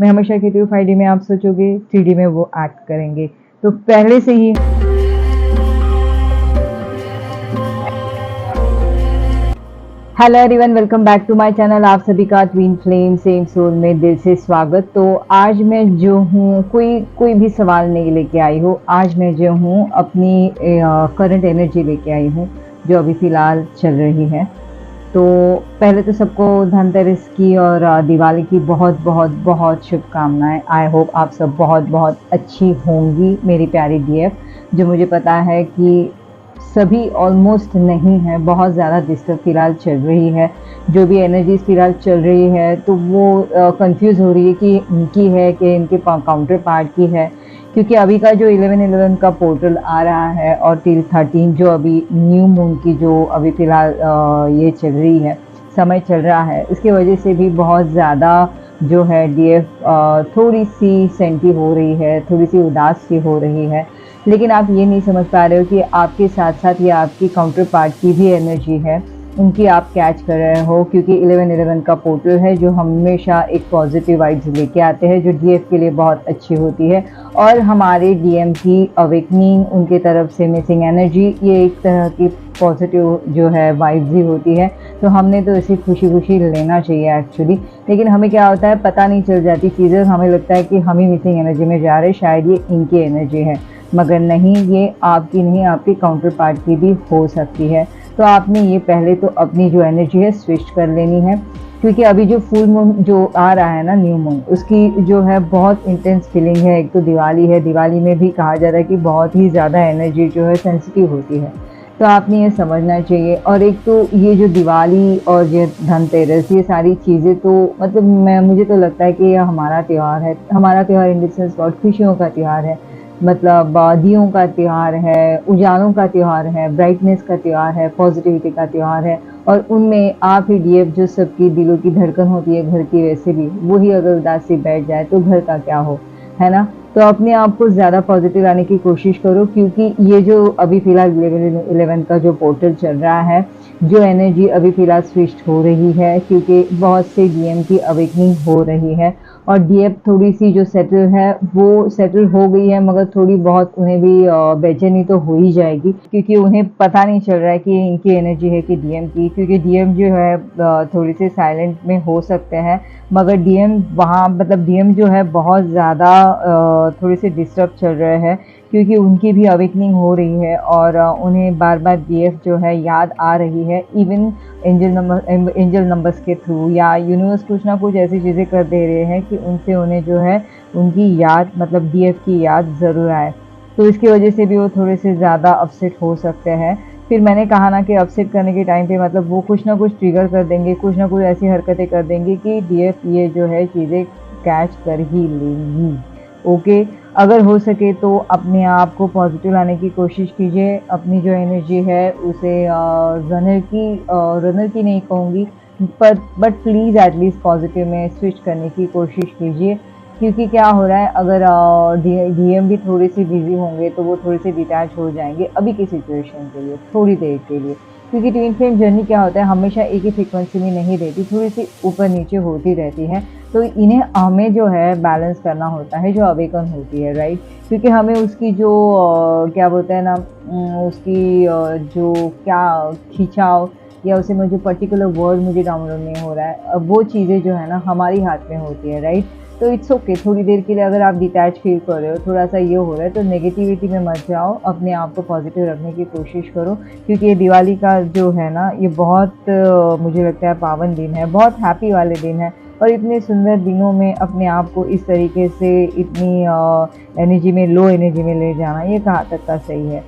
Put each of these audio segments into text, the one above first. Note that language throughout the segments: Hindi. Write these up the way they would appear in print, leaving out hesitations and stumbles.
मैं हमेशा कहती हूँ 5D में आप सोचोगे, 3D में वो एक्ट करेंगे। तो पहले से ही hello everyone, welcome back to my channel. आप सभी का ट्विन फ्लेम सेम सोल में दिल से स्वागत। तो आज मैं जो हूँ कोई भी सवाल नहीं लेके आई हूँ। आज मैं जो हूँ अपनी करंट एनर्जी लेके आई हूँ जो अभी फ़िलहाल चल रही है। तो पहले तो सबको धनतेरस की और दिवाली की बहुत बहुत बहुत शुभकामनाएं। आई होप आप सब बहुत बहुत अच्छी होंगी मेरी प्यारी डीएफ। जो मुझे पता है कि सभी ऑलमोस्ट नहीं है, बहुत ज़्यादा डिस्टर्ब फ़िलहाल चल रही है। जो भी एनर्जीज फ़िलहाल चल रही है तो वो कंफ्यूज हो रही है कि इनकी है कि इनके काउंटर पार्ट की है। क्योंकि अभी का जो 11/11 का पोर्टल आ रहा है और टिल 13 जो अभी न्यू मून की जो अभी फ़िलहाल ये चल रही है, समय चल रहा है, इसकी वजह से भी बहुत ज़्यादा जो है डीएफ थोड़ी सी सेंटी हो रही है, थोड़ी सी उदास सी हो रही है। लेकिन आप ये नहीं समझ पा रहे हो कि आपके साथ साथ ये आपकी काउंटर पार्ट की भी एनर्जी है, उनकी आप कैच कर रहे हो। क्योंकि 11/11 का पोर्टल है जो हमेशा एक पॉजिटिव वाइब्स लेके आते हैं, जो डीएफ के लिए बहुत अच्छी होती है। और हमारे डीएम की अवेकनिंग, उनके तरफ से मिसिंग एनर्जी, ये एक तरह की पॉजिटिव जो है वाइब्स ही होती है। तो हमने तो इसे खुशी खुशी लेना चाहिए एक्चुअली। लेकिन हमें क्या होता है, पता नहीं चल जाती चीज़ें, हमें लगता है कि हम ही मिसिंग एनर्जी में जा रहे हैं, शायद ये इनकी एनर्जी है। मगर नहीं, ये आपकी नहीं, आपके काउंटर पार्ट की भी हो सकती है। तो आपने ये पहले तो अपनी जो एनर्जी है स्विच कर लेनी है। क्योंकि अभी जो फुल मून जो आ रहा है ना, न्यू मून, उसकी जो है बहुत इंटेंस फीलिंग है। एक तो दिवाली है, दिवाली में भी कहा जा रहा है कि बहुत ही ज़्यादा एनर्जी जो है सेंसिटिव होती है। तो आपने ये समझना चाहिए। और एक तो ये जो दिवाली और ये धनतेरस, ये सारी चीज़ें तो मतलब मुझे तो लगता है कि ये हमारा त्यौहार है। हमारा त्यौहार इन द सेंस बहुत खुशियों का त्यौहार है। मतलब दियों का त्यौहार है, उजालों का त्यौहार है, ब्राइटनेस का त्यौहार है, पॉजिटिविटी का त्यौहार है। और उनमें आप ही डीएफ जो सबकी दिलों की धड़कन होती है घर की, वैसे भी वही अगर उदासी बैठ जाए तो घर का क्या हो, है ना। तो अपने आप को ज़्यादा पॉजिटिव लाने की कोशिश करो। क्योंकि ये जो अभी फ़िलहाल 11/11 का जो पोर्टल चल रहा है, जो एनर्जी अभी फ़िलहाल स्विच हो रही है, क्योंकि बहुत से डीएम की अवेकनिंग हो रही है। और डीएफ थोड़ी सी जो सेटल है वो सेटल हो गई है, मगर थोड़ी बहुत उन्हें भी बेचैनी तो हो ही जाएगी। क्योंकि उन्हें पता नहीं चल रहा है कि इनकी एनर्जी है कि डीएम की। क्योंकि डीएम जो है थोड़ी सी साइलेंट में हो सकते हैं, मगर डीएम वहाँ मतलब डीएम जो है बहुत ज़्यादा थोड़ी सी डिस्टर्ब चल रहे हैं। क्योंकि उनकी भी अवेकनिंग हो रही है और उन्हें बार बार डीएफ जो है याद आ रही है। इवन एंजल नंबर्स के थ्रू या यूनिवर्स कुछ ना कुछ ऐसी चीज़ें कर दे रहे हैं कि उनसे उन्हें जो है उनकी याद, मतलब डीएफ की याद ज़रूर आए। तो इसकी वजह से भी वो थोड़े से ज़्यादा अपसेट हो सकते हैं। फिर मैंने कहा ना कि अपसेट करने के टाइम पे मतलब वो कुछ ना कुछ ट्रिगर कर देंगे, कुछ ना कुछ ऐसी हरकतें कर देंगे कि डीएफ ये जो है चीज़ें कैच कर ही लेंगी। ओके, अगर हो सके तो अपने आप को पॉजिटिव लाने की कोशिश कीजिए। अपनी जो एनर्जी है उसे रनर की नहीं कहूँगी, पर बट प्लीज़ एटलीस्ट पॉजिटिव में स्विच करने की कोशिश कीजिए। क्योंकि क्या हो रहा है, अगर डीएम भी थोड़ी सी बिजी होंगे तो वो थोड़े से डिटैच हो जाएंगे अभी की सिचुएशन के लिए, थोड़ी देर के लिए। क्योंकि ट्विन फ्लेम जर्नी क्या होता है, हमेशा एक ही फ्रिक्वेंसी में नहीं रहती, थोड़ी सी ऊपर नीचे होती रहती है। तो इन्हें हमें जो है बैलेंस करना होता है जो अवेकन होती है, राइट। क्योंकि हमें उसकी जो क्या बोलते हैं ना, उसकी जो क्या खिंचाव या उसे मुझे पर्टिकुलर वर्ड मुझे डाउनलोड नहीं हो रहा है, अब वो चीज़ें जो है ना हमारी हाथ में होती है, राइट। तो इट्स ओके, थोड़ी देर के लिए अगर आप डिटैच फील कर रहे हो, थोड़ा सा ये हो रहा है, तो नेगेटिविटी में मत जाओ, अपने आप को पॉजिटिव रखने की कोशिश करो। क्योंकि ये दिवाली का जो है ना, ये बहुत मुझे लगता है पावन दिन है, बहुत हैप्पी वाले दिन है। और इतने सुंदर दिनों में अपने आप को इस तरीके से इतनी एनर्जी में, लो एनर्जी में ले जाना, ये कहाँ तक का सही है।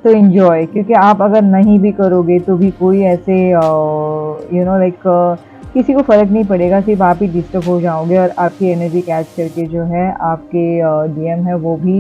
तो इन्जॉय, क्योंकि आप अगर नहीं भी करोगे तो भी कोई ऐसे लाइक किसी को फ़र्क नहीं पड़ेगा, सिर्फ आप ही डिस्टर्ब हो जाओगे और आपकी एनर्जी कैच करके जो है आपके डीएम है वो भी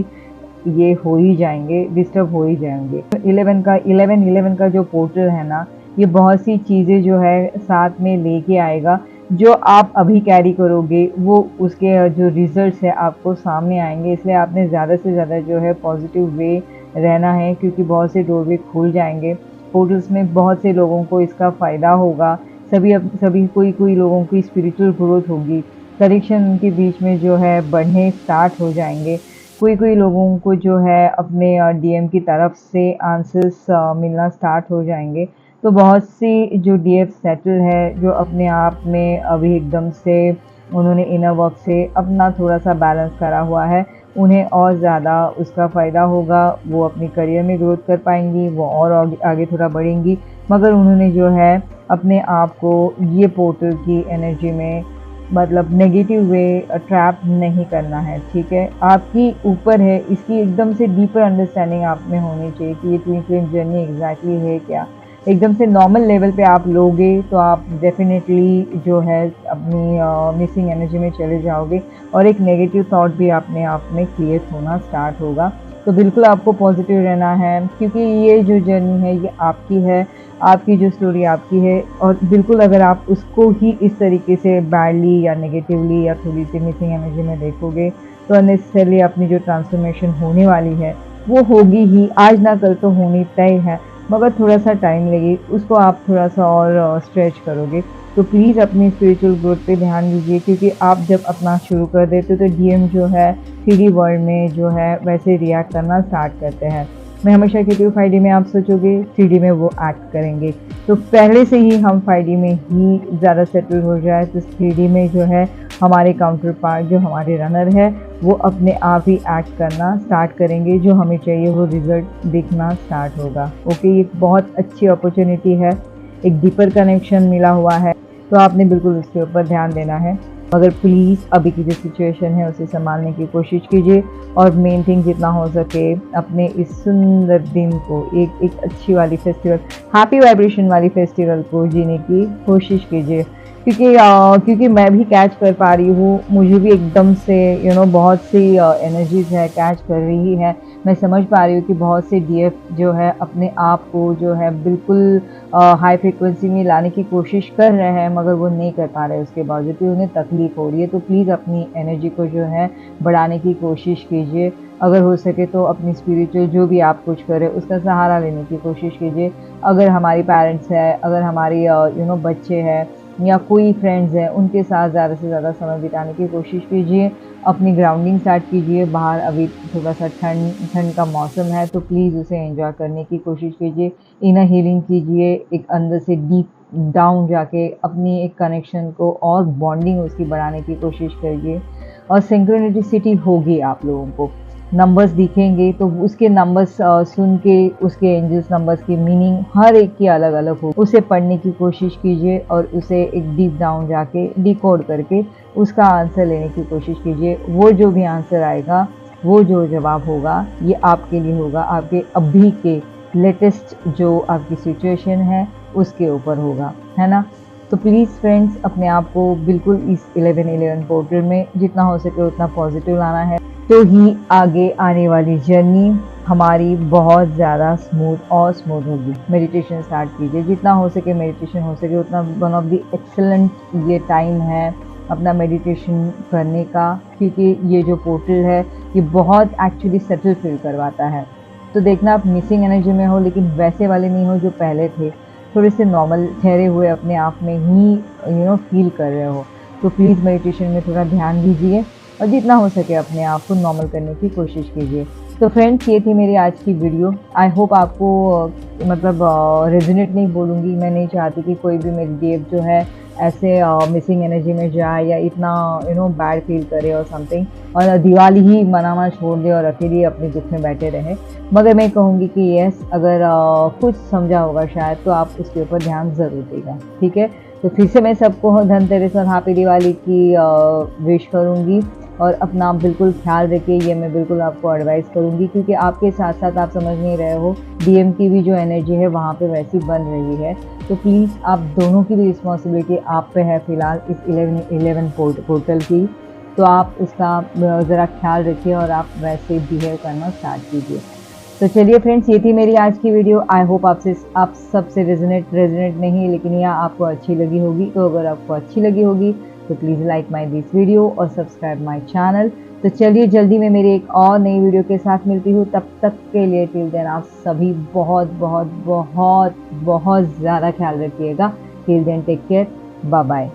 ये हो ही जाएंगे, डिस्टर्ब हो ही जाएंगे। 11/11 का जो पोर्टल है ना, ये बहुत सी चीज़ें जो है साथ में लेके आएगा। जो आप अभी कैरी करोगे वो उसके जो रिजल्ट्स है आपको सामने आएंगे। इसलिए आपने ज़्यादा से ज़्यादा जो है पॉजिटिव वे रहना है। क्योंकि बहुत से डोरवे खुल जाएंगे पोर्टल्स में, बहुत से लोगों को इसका फ़ायदा होगा। सभी कोई लोगों की स्पिरिचुअल ग्रोथ होगी। कनेक्शन उनके बीच में जो है बढ़ने स्टार्ट हो जाएंगे। कोई कोई लोगों को जो है अपने डीएम की तरफ से आंसर्स मिलना स्टार्ट हो जाएंगे। तो बहुत सी जो डीएफ सेटल है, जो अपने आप में अभी एकदम से उन्होंने इनर वर्क से अपना थोड़ा सा बैलेंस करा हुआ है, उन्हें और ज़्यादा उसका फ़ायदा होगा। वो अपने करियर में ग्रोथ कर पाएंगी, वो और आगे थोड़ा बढ़ेंगी। मगर उन्होंने जो है अपने आप को ये पोर्टल की एनर्जी में मतलब नेगेटिव वे ट्रैप नहीं करना है, ठीक है। आपकी ऊपर है, इसकी एकदम से डीपर अंडरस्टैंडिंग आप में होनी चाहिए कि ये ट्विन फ्लेम जर्नी एग्जैक्टली है क्या। एकदम से नॉर्मल लेवल पे आप लोगे तो आप डेफिनेटली जो है अपनी मिसिंग एनर्जी में चले जाओगे और एक नेगेटिव थॉट भी अपने आप में क्रिएट होना स्टार्ट होगा। तो बिल्कुल आपको पॉजिटिव रहना है, क्योंकि ये जो जर्नी है ये आपकी है, आपकी जो स्टोरी आपकी है। और बिल्कुल अगर आप उसको ही इस तरीके से बैडली या नेगेटिवली या थोड़ी सी मिसिंग एनर्जी में देखोगे तो अननेसेसरली अपनी जो ट्रांसफॉर्मेशन होने वाली है वो होगी ही, आज ना कल तो होनी तय है, मगर थोड़ा सा टाइम लगे, उसको आप थोड़ा सा और स्ट्रेच करोगे। तो प्लीज़ अपनी स्पिरिचुअल ग्रोथ पे ध्यान दीजिए, क्योंकि आप जब अपना शुरू कर देते हो तो डीएम जो है 3D वर्ल्ड में जो है वैसे रिएक्ट करना स्टार्ट करते हैं। मैं हमेशा कहती हूँ 5D में आप सोचोगे, 3D में वो एक्ट करेंगे। तो पहले से ही हम 5D में ही ज़्यादा सेटल हो जाए तो 3D में जो है हमारे काउंटर पार्ट जो हमारे रनर है वो अपने आप ही एक्ट करना स्टार्ट करेंगे, जो हमें चाहिए वो रिजल्ट दिखना स्टार्ट होगा। ओके, ये बहुत अच्छी अपॉर्चुनिटी है, एक डीपर कनेक्शन मिला हुआ है, तो आपने बिल्कुल उसके ऊपर ध्यान देना है। मगर प्लीज़ अभी की जो सिचुएशन है उसे संभालने की कोशिश कीजिए और मेन थिंग जितना हो सके अपने इस सुंदर दिन को एक अच्छी वाली फेस्टिवल, हैप्पी वाइब्रेशन वाली फेस्टिवल को जीने की कोशिश कीजिए। क्योंकि मैं भी कैच कर पा रही हूँ, मुझे भी एकदम से बहुत सी एनर्जीज है कैच कर रही है। मैं समझ पा रही हूँ कि बहुत से डीएफ जो है अपने आप को जो है बिल्कुल हाई फ्रिक्वेंसी में लाने की कोशिश कर रहे हैं, मगर वो नहीं कर पा रहे, उसके बावजूद भी उन्हें तकलीफ हो रही है। तो प्लीज़ अपनी एनर्जी को जो है बढ़ाने की कोशिश कीजिए। अगर हो सके तो अपनी स्पिरिचुअल जो भी आप कुछ करें उसका सहारा लेने की कोशिश कीजिए। अगर हमारी पेरेंट्स है, अगर हमारी बच्चे हैं या कोई फ्रेंड्स हैं, उनके साथ ज़्यादा से ज़्यादा समय बिताने की कोशिश कीजिए। अपनी ग्राउंडिंग स्टार्ट कीजिए। बाहर अभी थोड़ा सा ठंड का मौसम है तो प्लीज़ उसे एंजॉय करने की कोशिश कीजिए। इनर हीलिंग कीजिए, एक अंदर से डीप डाउन जाके अपनी एक कनेक्शन को और बॉन्डिंग उसकी बढ़ाने की कोशिश करिए। और सिंक्रोनिसिटी होगी, आप लोगों को नंबर्स दिखेंगे तो उसके नंबर्स सुन के उसके एंजल्स नंबर्स की मीनिंग हर एक की अलग अलग हो, उसे पढ़ने की कोशिश कीजिए और उसे एक डीप डाउन जाके डिकोड करके उसका आंसर लेने की कोशिश कीजिए। वो जो भी आंसर आएगा, वो जो जवाब होगा, ये आपके लिए होगा, आपके अभी के लेटेस्ट जो आपकी सिचुएशन है उसके ऊपर होगा, है ना। तो प्लीज़ फ्रेंड्स अपने आप को बिल्कुल इस 11-11 पोर्टल में जितना हो सके उतना पॉजिटिव लाना है, तो ही आगे आने वाली जर्नी हमारी बहुत ज़्यादा स्मूथ होगी। मेडिटेशन स्टार्ट कीजिए, जितना हो सके मेडिटेशन हो सके उतना। वन ऑफ द एक्सेलेंट ये टाइम है अपना मेडिटेशन करने का, क्योंकि ये जो पोर्टल है ये बहुत एक्चुअली सेटल फील करवाता है। तो देखना आप मिसिंग एनर्जी में हो लेकिन वैसे वाले नहीं हो जो पहले थे, थोड़े से नॉर्मल ठहरे हुए अपने आप में ही फील कर रहे हो। तो प्लीज़ मेडिटेशन में थोड़ा ध्यान दीजिए और जितना हो सके अपने आप को नॉर्मल करने की कोशिश कीजिए। तो फ्रेंड्स ये थी मेरी आज की वीडियो। आई होप आपको मतलब रेजोनेट नहीं बोलूँगी, मैं नहीं चाहती कि कोई भी मेरी डीएफ जो है ऐसे मिसिंग एनर्जी में जाए या इतना बैड फील करे और समथिंग, और दिवाली ही मनाना छोड़ दे और अकेले अपने दुख में बैठे रहे। मगर मैं कहूँगी कि यस, अगर कुछ समझा होगा शायद तो आप उसके ऊपर ध्यान ज़रूर देगा, ठीक है। तो फिर से मैं सबको धनतेरस और हैप्पी दिवाली की विश करूँगी और अपना बिल्कुल ख्याल रखिए, ये मैं बिल्कुल आपको एडवाइस करूँगी, क्योंकि आपके साथ साथ आप समझ नहीं रहे हो डीएम की भी जो एनर्जी है वहाँ पे वैसी बन रही है। तो प्लीज़ आप दोनों की भी रिस्पॉन्सिबिलिटी आप पे है फ़िलहाल इस 11-11 पोर्टल की। तो आप उसका ज़रा ख्याल रखिए और आप वैसे बिहेव करना स्टार्ट कीजिए। तो चलिए फ्रेंड्स, ये थी मेरी आज की वीडियो। आई होप आप सबसे रेजोनेट नहीं, लेकिन यह आपको अच्छी लगी होगी। तो अगर आपको अच्छी लगी होगी तो please like my this video और सब्सक्राइब माई चैनल। तो चलिए जल्दी मैं मेरी एक और नई वीडियो के साथ मिलती हूँ। तब तक के लिए टिल देन आप सभी बहुत बहुत बहुत बहुत ज़्यादा ख्याल रखिएगा। Till then take care, bye bye.